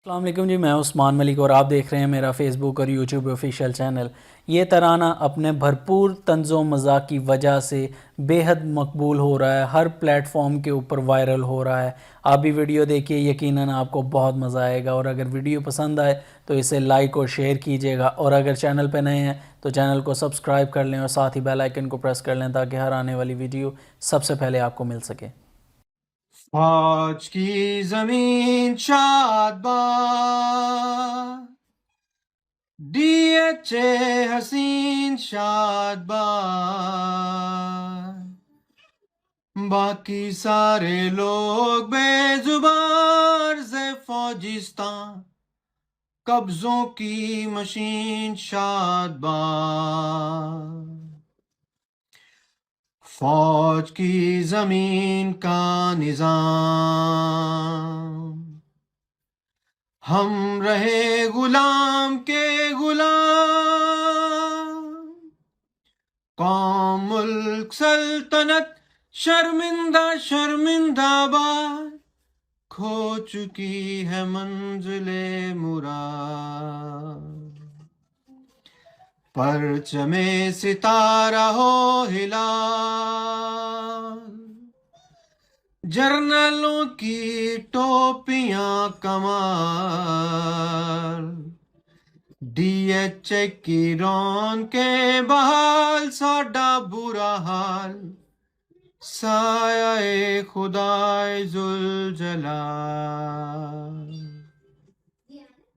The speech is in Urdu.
السلام علیکم جی، میں عثمان ملک اور آپ دیکھ رہے ہیں میرا فیس بک اور یوٹیوب آفیشیل چینل۔ یہ ترانہ اپنے بھرپور طنز و مزاح کی وجہ سے بے حد مقبول ہو رہا ہے، ہر پلیٹ فارم کے اوپر وائرل ہو رہا ہے۔ آپ بھی ویڈیو دیکھیے، یقیناً آپ کو بہت مزہ آئے گا، اور اگر ویڈیو پسند آئے تو اسے لائک اور شیئر کیجیے گا، اور اگر چینل پہ نئے ہیں تو چینل کو سبسکرائب کر لیں اور ساتھ ہی بیل آئیکن کو پریس کر لیں تاکہ ہر آنے والی ویڈیو سب سے پہلے آپ کو مل سکے۔ فوج کی زمین شاد باد، ڈی ایچ اے حسین شاد باد، باقی سارے لوگ بے زبان سے فوجستان، قبضوں کی مشین شاد باد۔ فوج کی زمین کا نظام، ہم رہے غلام کے غلام، قوم ملک سلطنت شرمندہ شرمندہ باد، کھو چکی ہے منزل مراد۔ پرچم ستارہ ہو ہلال، جرنلوں کی ٹوپیاں کمال، ڈی ایچ اے کی رون کے بحال، ساڈا برا حال، سایہ خدائے ذوالجلال۔